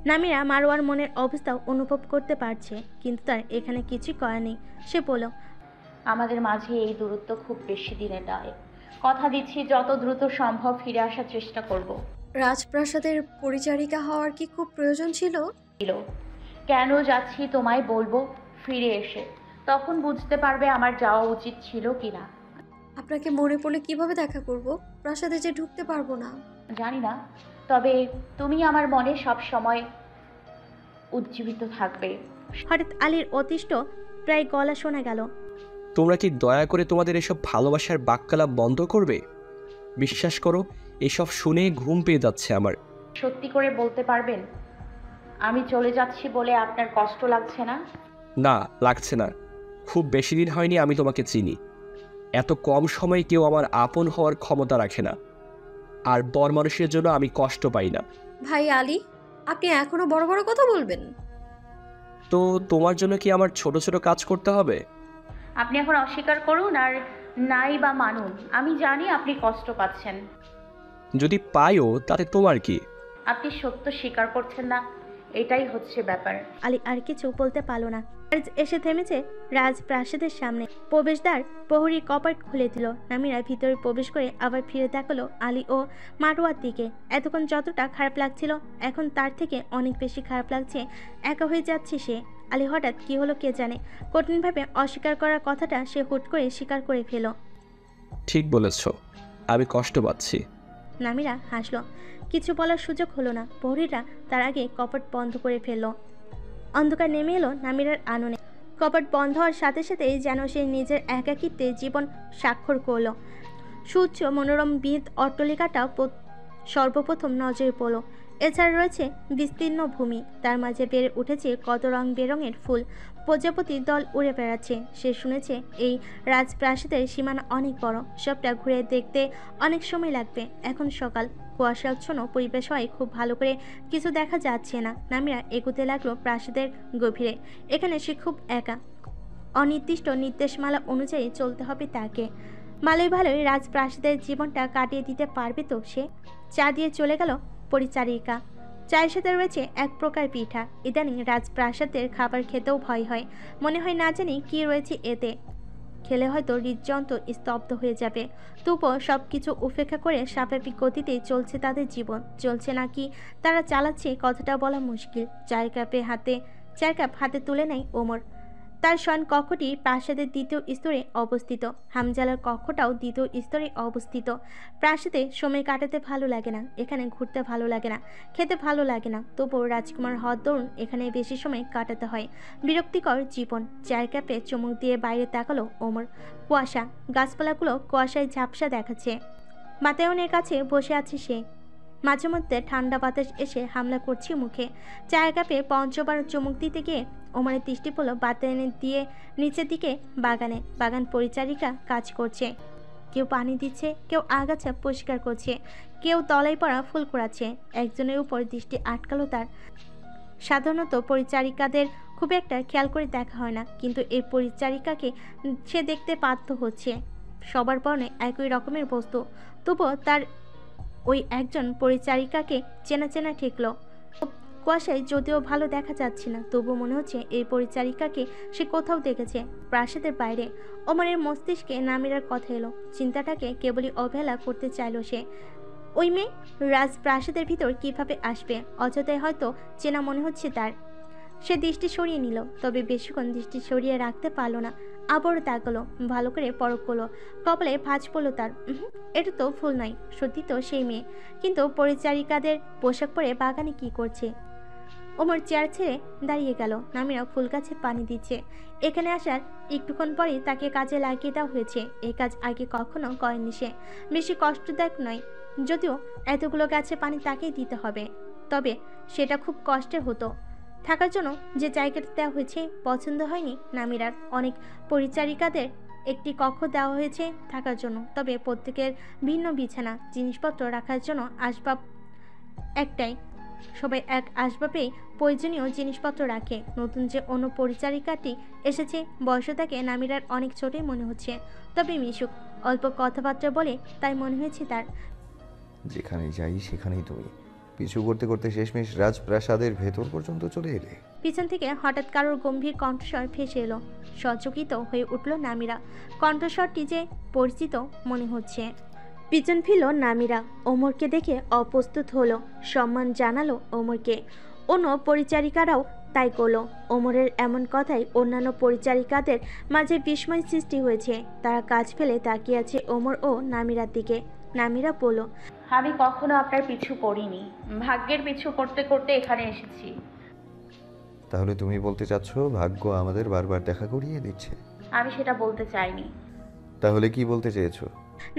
Speaker 1: নামিরা মারোয়ার মনের অবস্থা অনুভব করতে পারছে, কিন্তু তার এখানে কিছুই করার নেই। সে বলল,
Speaker 3: আমাদের মাঝে এই দূরত্ব খুব বেশি দিনের নয়। কথা দিচ্ছি যত দ্রুত সম্ভব ফিরে আসার চেষ্টা করব।
Speaker 5: রাজপ্রাসাদের পরিচারিকা হওয়ার কি খুব প্রয়োজন ছিল?
Speaker 3: কেন যাচ্ছি তোমায় বলবো ফিরে এসে। তখন বুঝতে পারবে আমার যাওয়া উচিত ছিল কিনা।
Speaker 5: আপনাকে মনে পড়লে কিভাবে দেখা করব? প্রাসাদে যে ঢুকতে পারবো না।
Speaker 3: জানি না, তবে তুমি আমার মনে সব সময় উজ্জীবিত থাকবে।
Speaker 1: হঠাৎ আলীর অতিষ্ঠ প্রায় গলা শোনা গেল।
Speaker 4: তোমরা কি দয়া করে তোমাদের এসব ভালোবাসার বাক্যালাপ বন্ধ করবে? বিশ্বাস করো, এসব শুনে ঘুম পেয়ে যাচ্ছে আমার।
Speaker 3: সত্যি করে বলতে পারবেন আমি চলে যাচ্ছি বলে আপনার কষ্ট লাগছে না?
Speaker 4: না, লাগছে না। খুব বেশি দিন হয়নি আমি তোমাকে চিনি। এত কম সময়ে কেউ আমার আপন হওয়ার ক্ষমতা রাখে না। আর বর মানুষের জন্য আমি কষ্ট পাই না।
Speaker 5: ভাই আলী, আপনি এখনো বড় বড় কথা বলবেন?
Speaker 4: তো তোমার জন্য কি আমার ছোট ছোট কাজ করতে হবে?
Speaker 3: আপনি এখন অস্বীকার করুন আর নাই বা মানুন, আমি জানি আপনি কষ্ট পাচ্ছেন।
Speaker 4: যদি পাইও তাতে তোমার কি?
Speaker 3: আপনি সত্য স্বীকার করছেন না, এটাই হচ্ছে ব্যাপার।
Speaker 1: আলী আর কিছু বলতে পারল না। আজ এসে থেমেছে রাজপ্রাসাদের সামনে। প্রবেশদ্বার প্রহরী কপাট খুলে দিল। নামিরা ভিতরে প্রবেশ করে আবার ফিরে তাকালো আলী ও মারোয়ার দিকে। এতক্ষণ যতটা খারাপ লাগছিল, এখন তার থেকে অনেক বেশি খারাপ লাগছে। একা হয়ে যাচ্ছে সে। আলী হঠাৎ কি হলো কে জানে, কঠিনভাবে অস্বীকার করার কথাটা সে হুট করে স্বীকার করে ফেল।
Speaker 4: ঠিক বলেছ, আমি কষ্ট পাচ্ছি।
Speaker 1: নামিরা হাসলো। কিছু বলার সুযোগ হলো না। প্রহরীরা তার আগে কপাট বন্ধ করে ফেলল। অন্ধকার নেমে এলো নামিরার আননে। কপাট বন্ধ হওয়ার সাথে সাথেই যেন সে নিজের একাকিত্বে জীবন স্বাক্ষর করল। সুউচ্চ মনোরম বিদ অট্টালিকাটা সর্বপ্রথম নজরে পড়ল। এছাড়া রয়েছে বিস্তীর্ণ ভূমি, তার মাঝে বেড়ে উঠেছে কত রং বেরঙের ফুল। প্রজাপতির দল উড়ে বেড়াচ্ছে। সে শুনেছে এই রাজপ্রাসাদের সীমানা অনেক বড়, সবটা ঘুরে দেখতে অনেক সময় লাগবে। এখন সকাল, কুয়াশাচ্ছন্ন পরিবেশ হয়, খুব ভালো করে কিছু দেখা যাচ্ছে না। নামিরা এগুতে লাগলো প্রাসাদের গভীরে। এখানে সে খুব একা। অনির্দিষ্ট নির্দেশমালা অনুযায়ী চলতে হবে তাকে। ভালোই ভালোই রাজপ্রাসাদের জীবনটা কাটিয়ে দিতে পারবে তো সে? চা দিয়ে চলে গেল পরিচারিকা। চায়ের সাথে রয়েছে এক প্রকার পিঠা। ইদানিং রাজপ্রাসাদের খাবার খেতেও ভয় হয়। মনে হয় না জানি কি রয়েছে এতে। খেলে হয়তো হৃদযন্ত্র স্তব্ধ হয়ে যাবে। তবুও সব কিছু উপেক্ষা করে স্বাভাবিক গতিতেই চলছে তাদের জীবন। চলছে নাকি তারা চালাচ্ছে কথাটা বলা মুশকিল। চায়ের কাপ হাতে তুলে নেয় ওমর। তার শয়ন কক্ষটি প্রাসাদের দ্বিতীয় স্তরে অবস্থিত। হামজালার কক্ষটাও দ্বিতীয় স্তরে অবস্থিত। প্রাসাদে সময় কাটাতে ভালো লাগে না, এখানে ঘুরতে ভালো লাগে না, খেতে ভালো লাগে না। তবুও রাজকুমার হওয়ার দরুন এখানে বেশি সময় কাটাতে হয়। বিরক্তিকর জীবন। চায়ের কাপে চুমুক দিয়ে বাইরে তাকালো ওমর। কুয়াশা, গাছপালাগুলো কুয়াশায় ঝাপসা দেখাচ্ছে। বাতায়নের কাছে বসে আছে সে। মাঝে মধ্যে ঠান্ডা বাতাস এসে হামলা করছে মুখে। চায়ের কাপে পঞ্চবার চুমুক দিতে গিয়ে ওমরের দৃষ্টি পড়ল বাতায়নের দিয়ে নিচের দিকে বাগানে। বাগান পরিচারিকা কাজ করছে। কেউ পানি দিচ্ছে, কেউ আগাছা পরিষ্কার করছে, কেউ তলায় পড়া ফুল কুড়াচ্ছে। একজনের উপর দৃষ্টি আটকালো তার। সাধারণত পরিচারিকাদের খুব একটা খেয়াল করে দেখা হয় না, কিন্তু এই পরিচারিকাকে সে দেখতে বাধ্য হচ্ছে। সবার পরনে একই রকমের বস্তু, তবুও তার ওই একজন পরিচারিকাকে চেনা চেনা ঠেকলো। কুয়াশায় যদিও ভালো দেখা যাচ্ছে না, তবু মনে হচ্ছে এই পরিচারিকাকে সে কোথাও দেখেছে, প্রাসাদের বাইরে। ওমরের মস্তিষ্কে নামিরার কথা এলো। চিন্তাটাকে কেবলই অবহেলা করতে চাইল সে। ওই মেয়ে রাজপ্রাসাদের ভিতর কিভাবে আসবে? অযথায় হয়তো চেনা মনে হচ্ছে তার। সে দৃষ্টি সরিয়ে নিল, তবে বেশিক্ষণ দৃষ্টি সরিয়ে রাখতে পারল না। আবারও তাকালো, ভালো করে পরখ করলো। কপালে ভাঁজ পড়লো তার। এটা তো ফুল নয়, সত্যি তো সেই মেয়ে। কিন্তু পরিচারিকাদের পোশাক পরে বাগানে কি করছে? ওমর চেয়ার ছেড়ে দাঁড়িয়ে গেল। নামিরা ফুল গাছে পানি দিচ্ছে। এখানে আসার একটুক্ষণ পরেই তাকে কাজে লাগিয়ে দেওয়া হয়েছে। এই কাজ আগে কখনো করেনি সে। বেশি কষ্টদায়ক নয়, যদিও এতগুলো গাছে পানি তাকেই দিতে হবে, তবে সেটা খুব কষ্টের হতো। থাকার জন্য যে জায়গাটা দেওয়া হয়েছে পছন্দ হয়নি নামিরার। অনেক পরিচারিকাদের একটি কক্ষ দেওয়া হয়েছে থাকার জন্য, তবে প্রত্যেকের ভিন্ন বিছানা, জিনিসপত্র রাখার জন্য আসবাব একটাই। সবাই এক আসবাবেই প্রয়োজনীয় জিনিসপত্র রাখে। নতুন যে অন্য পরিচারিকাটি এসেছে, বয়স তাকে নামিরার অনেক ছোটই মনে হচ্ছে, তবে মিশুক, অল্প কথাবার্তা বলে তাই মনে হয়েছে তার।
Speaker 7: যেখানে যাই সেখানেই তুমি। পিছু করতে করতে শেষমেশ রাজপ্রাসাদের ভেতর পর্যন্ত চলে এলে।
Speaker 1: পিছন থেকে হঠাৎ কারোর গম্ভীর কণ্ঠস্বর ভেসে এলো। সচকিত হয়ে উঠল নামিরা। কণ্ঠস্বরটি যে পরিচিত মনে হচ্ছে। পিছন ফিরল নামিরা। ওমরকে দেখে অপ্রস্তুত হলো। সম্মান জানালো ওমরকে। অন্য পরিচারিকারাও তাই করলো। ওমরের এমন কথায় অন্যান্য পরিচারিকাদের মাঝে বিস্ময় সৃষ্টি হয়েছে। তারা কাজ ফেলে তাকিয়ে আছে ওমর ও নামিরার দিকে। নামিরা বলল,
Speaker 3: আমি কখনো আপনার পিছু করিনি, ভাগ্যের পিছু করতে করতে এখানে এসেছি।
Speaker 7: তাহলে তুমি বলতে চাচ্ছ ভাগ্য আমাদের বারবার দেখা করিয়ে দিচ্ছে?
Speaker 3: আমি সেটা বলতে চাইনি।
Speaker 7: তাহলে কি বলতে চেয়েছো?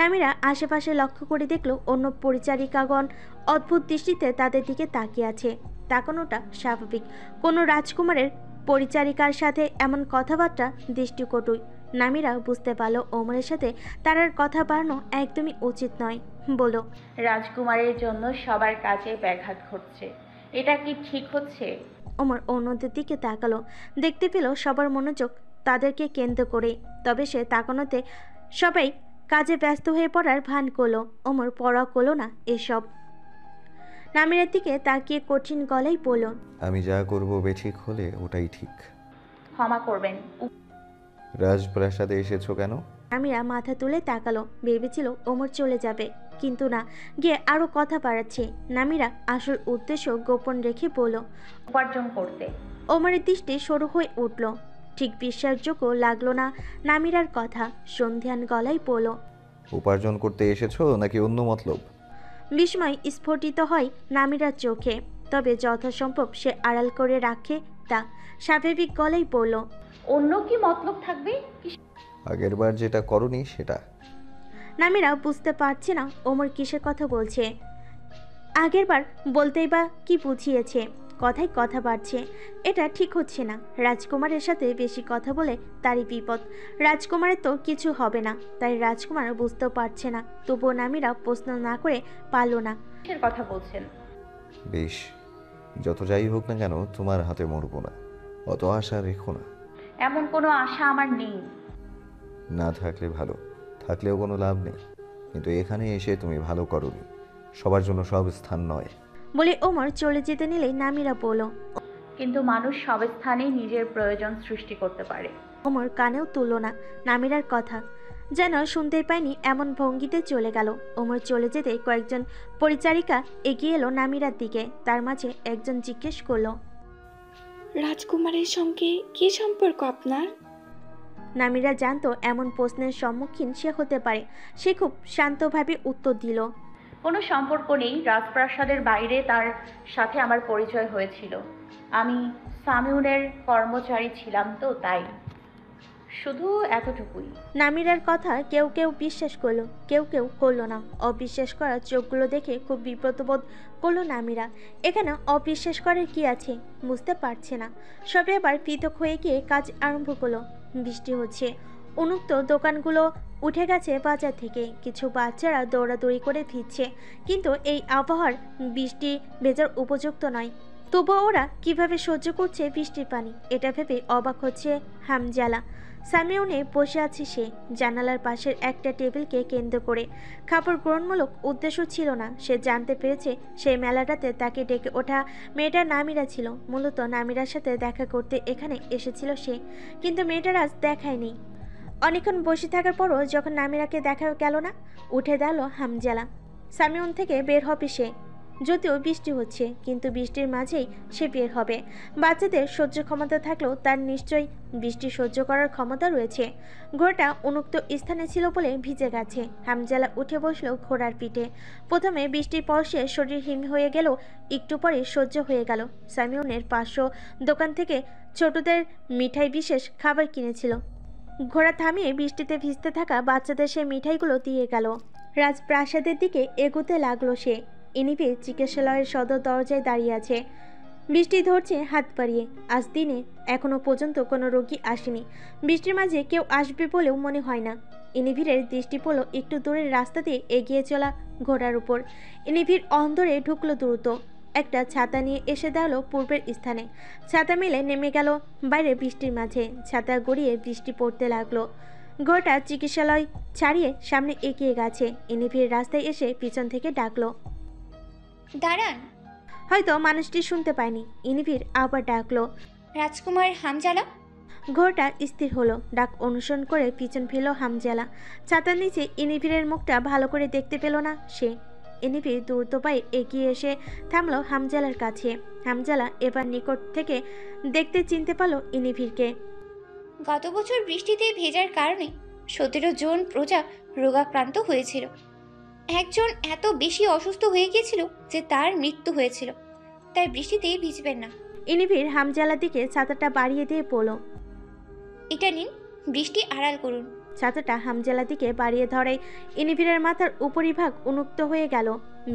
Speaker 1: নামিরা আশেপাশে লক্ষ্য করে দেখল অন্য পরিচারিকাগণ অদ্ভুত দৃষ্টিতে তাদের দিকে তাকিয়ে আছে। তাকানোটা স্বাভাবিক। কোনো রাজকুমারের পরিচারিকার সাথে এমন কথাবার্তা দৃষ্টিকটুই। নামিরা বুঝতে পারল ওমরের সাথে তার আর কথা বাড়ানো একদমই উচিত নয়। বলল,
Speaker 3: রাজকুমারের জন্য সবার কাজে ব্যাঘাত ঘটছে, এটা কি ঠিক হচ্ছে?
Speaker 1: ওমর অন্যদের দিকে তাকালো। দেখতে পেল সবার মনোযোগ তাদেরকে কেন্দ্র করে। তবে সে তাকানোতে সবাই কাজে ব্যস্ত হয়ে পড়ার ভান করলো। ওমর পড়া করলো না এসব। নামিরার দিকে তাকিয়ে কঠিন গলায় বলল,
Speaker 7: আমি যা করব বেঠিক হলে ওটাই ঠিক।
Speaker 3: ক্ষমা করবেন।
Speaker 7: রাজপ্রাসাদে এসেছো কেন?
Speaker 1: নামিরা মাথা তুলে তাকালো। ভেবেছিল ওমর চলে যাবে, কিন্তু না, গিয়ে আরো কথা বাড়াচ্ছে। নামিরা আসল উদ্দেশ্য গোপন রেখে বলল,
Speaker 3: উপার্জন করতে।
Speaker 1: ওমরের দৃষ্টি সরু হয়ে উঠল। ঠিক বিশ্বাসযোগ্য লাগলো না নামিরার কথা। সন্ধ্যান গলায় বলল,
Speaker 7: উপার্জন করতে এসেছো নাকি অন্য মতলব?
Speaker 1: বিস্ময় স্ফুটিত হয় নামিরার চোখে, তবে যথাসম্ভব সে আড়াল করে রাখে তা। স্বাভাবিক গলায় বলল,
Speaker 3: অন্য কি মতলব থাকবে?
Speaker 7: আগেরবার যেটা করনি সেটা।
Speaker 1: নামিরা বুঝতে পারছে না ওমর কিসের কথা বলছে। আগেরবার বলতেই বা কি বুঝিয়েছে? কথায় কথা বাড়ছে। এটা ঠিক হচ্ছে না। রাজকুমারের সাথে বেশি কথা বলে তারই বিপদ। রাজকুমারের তো কিছু হবে না, তাই রাজকুমার বুঝতেও পারছে না। তবুও নামিরা প্রশ্ন না করে পারল না।
Speaker 3: কিসের কথা বলছেন?
Speaker 7: বেশ, যত যাই হোক না কেন তোমার হাতে মরবো না, অত আশা রেখো না।
Speaker 3: এমন কোনো আশা আমার নেই।
Speaker 7: না থাকলে ভালো, থাকলেও কোনো লাভ নেই। কিন্তু এখানে এসে তুমি ভালো করোনি। সবার জন্য সব স্থান নয়।
Speaker 1: বলে ওমর চলে যেতে নিলেই নামিরা বলল,
Speaker 3: কিন্তু মানুষ সব স্থানেই নিজের প্রয়োজন সৃষ্টি করতে পারে।
Speaker 1: ওমর কানেও তুলল না নামিরার কথা, যেন শুনতেই পায়নি এমন ভঙ্গিতে চলে গেল। ওমর চলে যেতে কয়েকজন পরিচারিকা এগিয়ে এলো নামিরার দিকে। তার মাঝে একজন জিজ্ঞেস করলো,
Speaker 9: রাজকুমারের সঙ্গে কী সম্পর্ক আপনার?
Speaker 1: নামিরা জানতো এমন প্রশ্নের সম্মুখীন সে হতে পারে। সে খুব শান্তভাবে উত্তর দিল,
Speaker 3: কোনো সম্পর্ক নেই। রাজপ্রাসাদের বাইরে তার সাথে আমার পরিচয় হয়েছিল। আমি সামিউনের কর্মচারী ছিলাম, তো তাই। শুধু এতটুকুই।
Speaker 1: নামিরার কথা কেউ কেউ বিশ্বাস করলো, কেউ কেউ করলো না। অবিশ্বাস করার চোখগুলো দেখে খুব বিব্রতবোধ করলো নামিরা। এখানে অবিশ্বাস করার কি আছে বুঝতে পারছে না। সবে আবার পৃথক হয়ে গিয়ে কাজ আরম্ভ করলো। বৃষ্টি হচ্ছে। উন্মুক্ত দোকানগুলো উঠে গেছে বাজার থেকে। কিছু বাচ্চারা দৌড়াদৌড়ি করে ফিরছে, কিন্তু এই আবহাওয়ার বৃষ্টি ভেজার উপযুক্ত নয়। তবুও ওরা কিভাবে সহ্য করছে বৃষ্টির পানি, এটা ভেবে অবাক হচ্ছে হামজালা। সামিউনে বসে আছে সে, জানালার পাশের একটা টেবিলকে কেন্দ্র করে। খাবার গ্রহণমূলক উদ্দেশ্য ছিল না। সে জানতে পেরেছে সেই মেলাটাতে তাকে ডেকে ওঠা মেয়েটা নামিরা ছিল। মূলত নামিরার সাথে দেখা করতে এখানে এসেছিল সে, কিন্তু মেয়েটার আজ দেখায়নি। অনেকক্ষণ বসে থাকার পরও যখন নামিরাকে দেখা গেল না, উঠে দাঁড়ালো হামজালা। সামিউন থেকে বের হবে সে। যদিও বৃষ্টি হচ্ছে, কিন্তু বৃষ্টির মাঝেই সে বের হবে। বাচ্চাদের সহ্য ক্ষমতা থাকলেও তার নিশ্চয়ই বৃষ্টি সহ্য করার ক্ষমতা রয়েছে। ঘোড়াটা উন্মুক্ত স্থানে ছিল বলে ভিজে গেছে। হামজালা উঠে বসলো ঘোড়ার পিঠে। প্রথমে বৃষ্টির পরশে শরীর হিম হয়ে গেল, একটু পরে সহ্য হয়ে গেল। সামিউনের 500 দোকান থেকে ছোটদের মিঠাই বিশেষ খাবার কিনেছিল। ঘোড়া থামিয়ে বৃষ্টিতে ভিজতে থাকা বাচ্চাদের সেই মিঠাইগুলো দিয়ে গেল। রাজপ্রাসাদের দিকে এগোতে লাগলো সে। ইনিভে চিকিৎসালয়ের সদর দরজায় দাঁড়িয়ে আছে। বৃষ্টি ধরছে হাত বাড়িয়ে। আজ দিনে এখনো পর্যন্ত কোনো রোগী আসেনি। বৃষ্টির মাঝে কেউ আসবে বলেও মনে হয় না। ইনিভিরের দৃষ্টি পড়ল একটু দূরের রাস্তা দিয়ে এগিয়ে চলা ঘোড়ার উপর। ইনিভির অন্দরে ঢুকলো দ্রুত। একটা ছাতা নিয়ে এসে দাঁড়ালো পূর্বের স্থানে। ছাতা মেলে নেমে গেল বাইরে বৃষ্টির মাঝে। ছাতা গড়িয়ে বৃষ্টি পড়তে লাগলো। ঘোড়াটা চিকিৎসালয় ছাড়িয়ে সামনে এগিয়ে গেছে। ইনিভির রাস্তায় এসে পিছন থেকে ডাকলো,
Speaker 6: দাঁড়ান।
Speaker 1: হয়তো মানুষটি শুনতে পায়নি। ইনিভির আবার ডাকলো,
Speaker 6: রাজকুমার হামজালা।
Speaker 1: ঘোড়াটা স্থির হলো। ডাক অনুসরণ করে পিছন ফেলল হামজালা। ছাতার নিচে ইনিভিরের মুখটা ভালো করে দেখতে পেল না সে। ইনিফির দ্রুত পায়ে এগিয়ে এসে থামলো হামজালার কাছে। হামজালা এবার নিকট থেকে দেখতে চিনতে পারলো ইনিফিরকে।
Speaker 9: গত বছর বৃষ্টিতে ভেজার কারণে 17 জন প্রজা রোগাক্রান্ত হয়েছিল। একজন এত বেশি অসুস্থ হয়ে গিয়েছিল যে তার মৃত্যু হয়েছিল। তাই বৃষ্টিতে ভিজবেন না।
Speaker 1: ইনিফির হামজালার দিকে ছাতাটা বাড়িয়ে দিয়ে বলল,
Speaker 9: এটা নিন, বৃষ্টি আড়াল করুন।
Speaker 1: ছাতাটা হামজালার দিকে বাড়িয়ে ধরায় ইনিফিরের মাথার উপরিভাগ উন্মুক্ত হয়ে গেল।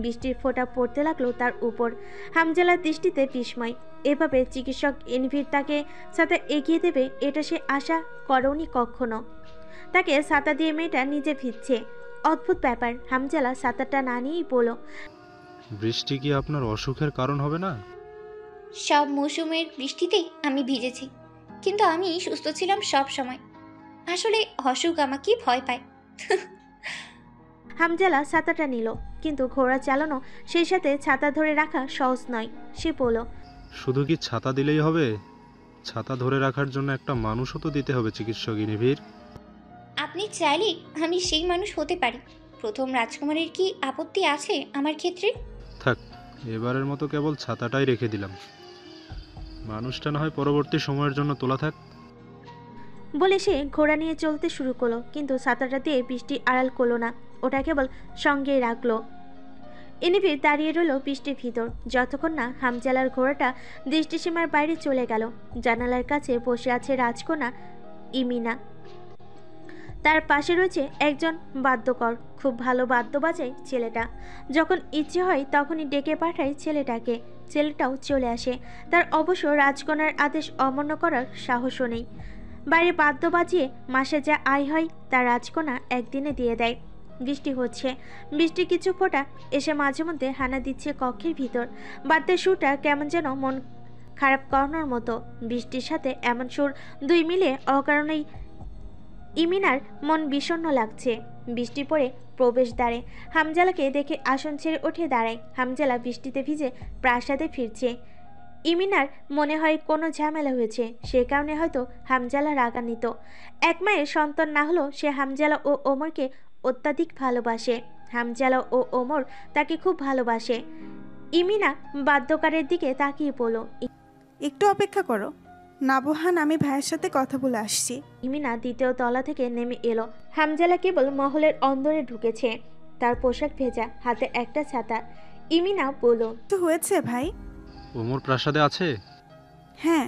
Speaker 1: বৃষ্টির ফোঁটা পড়তে লাগলো তার উপর। হামজালার দৃষ্টিতে বিস্ময়। এভাবে চিকিৎসক ইনিফির তাকে ছাতা এগিয়ে দেবে এটা সে আশা করেনি কখনো। তাকে ছাতা দিয়ে মেয়েটা নিজে ভিজছে, অদ্ভুত ব্যাপার। হামজালা ছাতাটা না নিয়েই বলল,
Speaker 8: বৃষ্টি কি আপনার অসুখের কারণ হবে না?
Speaker 9: সব মৌসুমের বৃষ্টিতে আমি ভিজেছি, কিন্তু আমি সুস্থ ছিলাম সব সময়। আসলে অসুখ আমাকে ভয় পায়।
Speaker 1: হামজালা ছাতাটা নিল, কিন্তু ঘোড়া চালানো সেই সাথে ছাতা ধরে রাখা সহজ নয়। সে বলল,
Speaker 8: শুধু কি ছাতা দিলেই হবে? ছাতা ধরে রাখার জন্য একটা মানুষও তো দিতে হবে চিকিৎসক ইনিভির।
Speaker 9: আপনি চাইলে আমি সেই মানুষ হতে পারি। প্রথম রাজকুমারীর কি আপত্তি আছে আমার ক্ষেত্রে?
Speaker 8: থাক, এবারের মতো কেবল ছাতাটাই রেখে দিলাম। মানুষটা না হয় পরবর্তী সময়ের জন্য তোলা থাক।
Speaker 1: বলে সে ঘোড়া নিয়ে চলতে শুরু করলো, কিন্তু ছাতাটা দিয়ে বৃষ্টি আড়াল করলো না, ওটা কেবল সঙ্গেই রাখলো। ইনিফির দাঁড়িয়ে রইল বৃষ্টির ভিতর, যতক্ষণ না হামজালার ঘোড়াটা দৃষ্টিসীমার বাইরে চলে গেল। জানালার কাছে বসে আছে রাজকন্যা ইমিনা। তার পাশে রয়েছে একজন বাদ্যকর, খুব ভালো বাদ্য বাজায় ছেলেটা। যখন ইচ্ছে হয় তখনই ডেকে পাঠায় ছেলেটাকে, ছেলেটাও চলে আসে। তার অবশ্য রাজকন্যার আদেশ অমান্য করার সাহসও নেই। বাইরে বাদ্য বাজিয়ে মাসে যা আয় হয় তা রাজকন্যা একদিনে দিয়ে দেয়। বৃষ্টি হচ্ছে, বৃষ্টি কিছু ফোঁটা এসে মাঝে মধ্যে হানা দিচ্ছে কক্ষের ভিতর। বাদ্যের সুরটা কেমন যেন মন খারাপ করানোর মতো। বৃষ্টির সাথে এমন সুর দুই মিলে অকারণেই ইমিনার মন বিষণ্ণ লাগছে। বৃষ্টি পড়ে প্রবেশদ্বারে হামজালাকে দেখে আসন ছেড়ে উঠে দাঁড়ায়। হামজালা বৃষ্টিতে ভিজে প্রাসাদে ফিরছে। ইমিনার মনে হয় কোনো ঝামেলা হয়েছে, সে কারণে হয়তো হামজালা রাগান্বিত। এক মায়ের সন্তান না হলেও সে হামজালা ও ওমরকে অত্যাধিক ভালোবাসে। হামজালা ও ওমর তাকে খুব ভালোবাসে। ইমিনা বাদ্যকারের দিকে তাকিয়ে বলল,
Speaker 10: একটু অপেক্ষা করো নাবহান, আমি ভাইয়ের সাথে কথা বলে আসছি।
Speaker 1: ইমিনা দ্বিতীয় তলা থেকে নেমে এলো। হামজালা কেবল মহলের অন্দরে ঢুকেছে, তার পোশাক ভেজা, হাতে একটা ছাতা। ইমিনা বলল,
Speaker 10: তো হয়েছে ভাই?
Speaker 8: ওমর প্রাসাদে আছে?
Speaker 10: হ্যাঁ,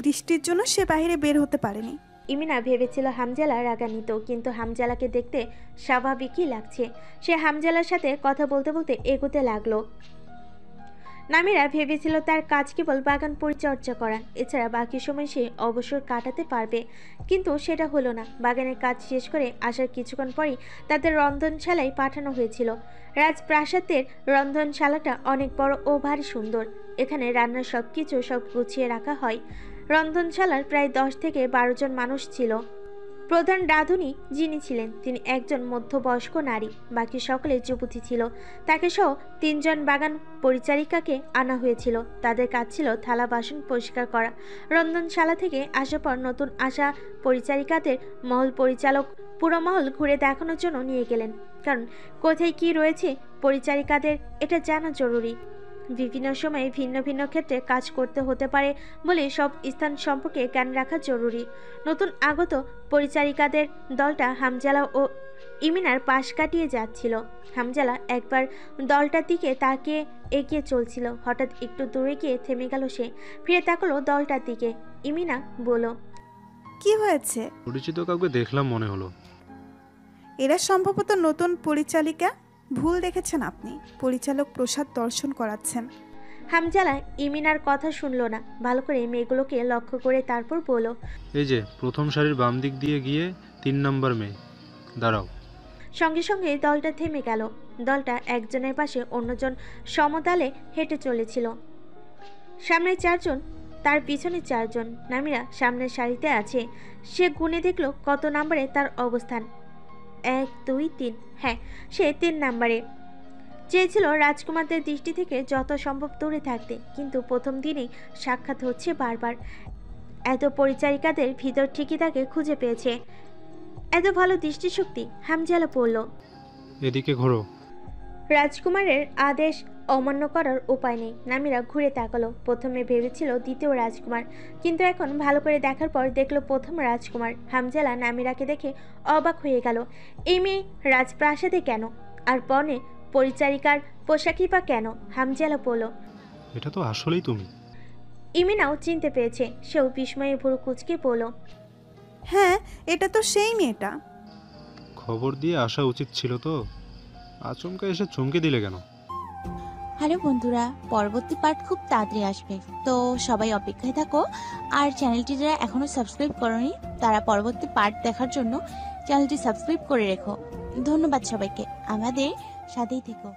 Speaker 10: বৃষ্টির জন্য সে বাইরে বের হতে পারেনি।
Speaker 1: ইমিনা ভেবেছিল হামজালা রাগান্বিত, কিন্তু হামজালাকে দেখতে স্বাভাবিকই লাগছে। সে হামজালার সাথে কথা বলতে বলতে এগোতে লাগলো। নামিরা ভেবেছিল তার কাজ কেবল বাগান পরিচর্যা করা, এছাড়া বাকি সময় সে অবসর কাটাতে পারবে, কিন্তু সেটা হলো না। বাগানের কাজ শেষ করে আসার কিছুক্ষণ পরেই তাদের রন্ধনশালায় পাঠানো হয়েছিল। রাজপ্রাসাদের রন্ধনশালাটা অনেক বড় ও ভারী সুন্দর। এখানে রান্নার সব গুছিয়ে রাখা হয়। রন্ধনশালার প্রায় 10 থেকে 12 জন মানুষ ছিল। প্রধান রাঁধুনি যিনি ছিলেন তিনি একজন মধ্যবয়স্ক নারী, বাকি সকলে যুবতী ছিল। তাকে সহ 3 জন বাগান পরিচারিকাকে আনা হয়েছিল। তাদের কাজ ছিল থালা বাসন পরিষ্কার করা। রন্ধনশালা থেকে আসার পর নতুন আসা পরিচারিকাদের মহল পরিচালক পুরো মহল ঘুরে দেখানোর জন্য নিয়ে গেলেন, কারণ কোথায় কি রয়েছে পরিচারিকাদের এটা জানা জরুরি। বিভিন্ন সময়ে ভিন্ন ভিন্ন ক্ষেত্রে কাজ করতে হতে পারে বলে সব স্থান সম্পর্কে জ্ঞান রাখা জরুরি। নতুন আগত পরিচারিকাদের দলটা হামজালা ও ইমিনার পাশ কাটিয়ে যাচ্ছিল। হামজালা একবার দলটার দিকে তাকিয়ে এগিয়ে চলছিল, হঠাৎ একটু দূরে গিয়ে থেমে গেল। সে ফিরে তাকালো দলটার দিকে। ইমিনা বলল,
Speaker 10: কি হয়েছে?
Speaker 8: পরিচিত কাউকে দেখলাম মনে হলো।
Speaker 10: এরা সম্ভবত নতুন পরিচালিকা। ভুল দেখেছেন আপনি, পরিচালক প্রসাদ দর্শন করাচ্ছেন।
Speaker 1: হামজালা ইমিনার কথা শুনল না, ভালো করে মেয়েগুলোকে লক্ষ্য করে তারপর বলল,
Speaker 8: এই যে প্রথম সারির বাম দিক দিয়ে গিয়ে 3 নম্বর মেয়ে, দাঁড়াও।
Speaker 1: সঙ্গে সঙ্গে দলটা থেমে গেল। দলটা একজনের পাশে অন্যজন সমতালে হেঁটে চলেছিল। সামনে 4 জন, তার পিছনে 4 জন। নামিরা সামনের সারিতে আছে। সে গুনে দেখলো কত নম্বরে তার অবস্থান। 1 2 3, হ্যাঁ সে 3 নম্বরে। চেয়েছিল রাজকুমারদের দৃষ্টি থেকে যত সম্ভব দূরে থাকতে, কিন্তু প্রথম দিনেই সাক্ষাৎ হচ্ছে বারবার। এত পরিচারিকাদের ভিতর ঠিকই তাকে খুঁজে পেয়েছে। এত ভালো দৃষ্টিশক্তি। হামজালা পড়ল,
Speaker 8: এদিকে ঘোরো।
Speaker 1: রাজকুমারের আদেশ অমান্য করার উপায় নেই। নামিরা ঘুরে তাকালো। প্রথমে ভেবেছিল দ্বিতীয় রাজকুমার, কিন্তু এখন ভালো করে দেখার পর দেখলো প্রথম রাজকুমার। হামজালা নামিরাকে দেখে অবাক হয়ে গেল। এই মেয়ে রাজপ্রাসাদে কেন? আর পরনে পরিচারিকার পোশাকই বা কেন? হামজালা বলল,
Speaker 8: এটা তো আসলেই তুমি।
Speaker 1: ইমিনাও চিনতে পেরেছে। সেও বিস্ময়ে ভুরু কুচকে বলল,
Speaker 10: হ্যাঁ, এটা তো সেই মেয়েটা।
Speaker 8: খবর দিয়ে আসা উচিত ছিল তো, আচমকা এসে চমকে দিলে কেন?
Speaker 11: হ্যালো বন্ধুরা, পরবর্তী পার্ট খুব তাড়াতাড়ি আসবে, তো সবাই অপেক্ষায় থাকো। আর চ্যানেলটি যারা এখনো সাবস্ক্রাইব করোনি তারা পরবর্তী পার্ট দেখার জন্য চ্যানেলটি সাবস্ক্রাইব করে রেখো। ধন্যবাদ সবাইকে, আমাদের সাথেই থেকো।